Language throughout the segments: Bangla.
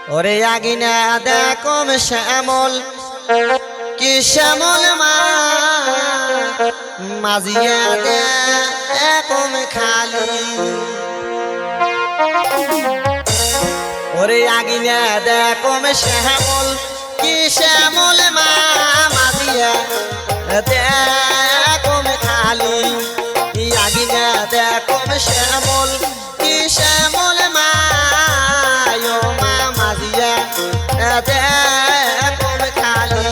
ওরে আগিনা দেখম শ্যামল কি শ্যামল মা মাঝিয়া দেখম খালি ওরে আগিনা দেখম শ্যামল কি শ্যামল মা মাঝিয়া দেখম খালি আগিনা দেখম শ্যামল কি শ্যামল মা মা মাঝিয়া দেখম খালি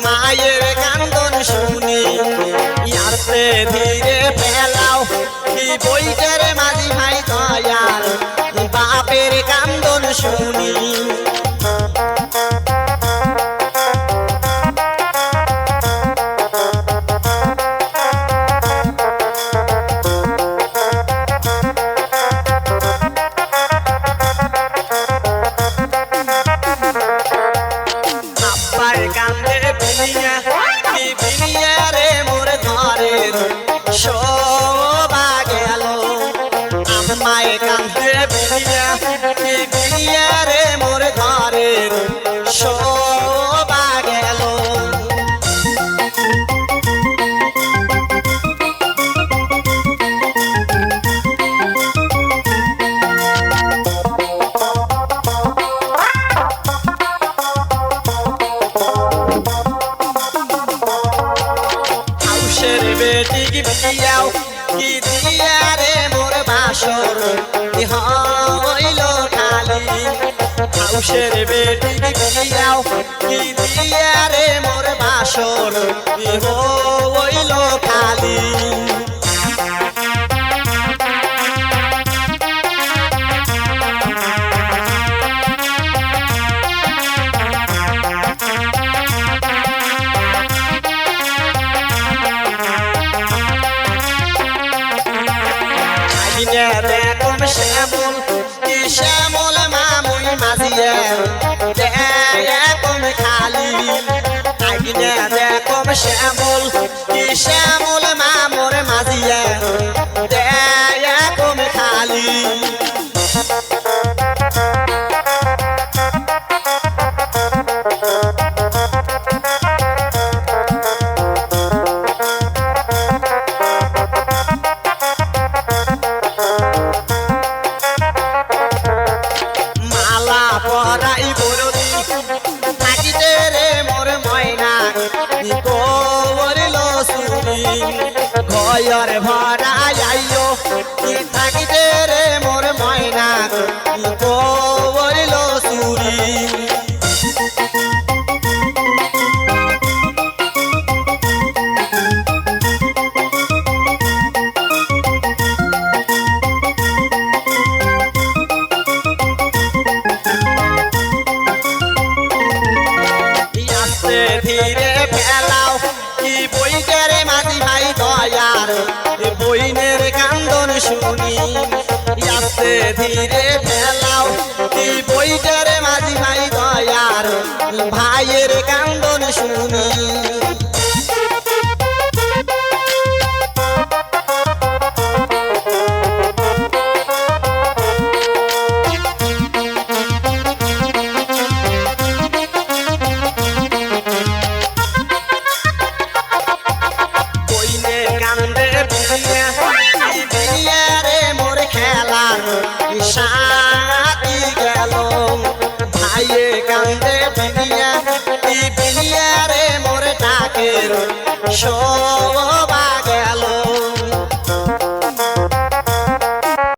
মায়ের কান্দন শুনি আস্তে ধীরে ফেলাও কি বইটারে মাঝি ভাই দয়াল বাপের কান্দন শুনি শোভা গেল আমায় কাঁদে বিনিয়া কি বিনিয়া রে মোর ঘরের শোভা গেল হাউসের বেটি বিয়াও কি দিয়া রে মোর বাসর হইল খালি হাউসের বেটি বিয়াও কি দিয়া রে মোর বাসর হইল খালি দেখম শ্যামল কি শ্যামল মামুই মাঝিয়া দেখম খালি আগিনা দেখম শ্যামল কি শ্যামল মামুর মাঝিয়া দেখম খালি পরাই বরদি থাকিতে রে মোর ময়না করিল শুনি ঘর ভরাই আইও থাকিতে রে মোর ময়না করিল শুনি ধীরে ফেলাও কি বইটারে মাঝি ভাই দয়ার বইনের কান্দন শুনি আস্তে ধীরে ফেলাও কি বইটারে মাঝি ভাই দয়ার ভাইয়ের কান্দন শুনি সাথী গেল ভাইয়ে কান্দে বিনিয়া শোন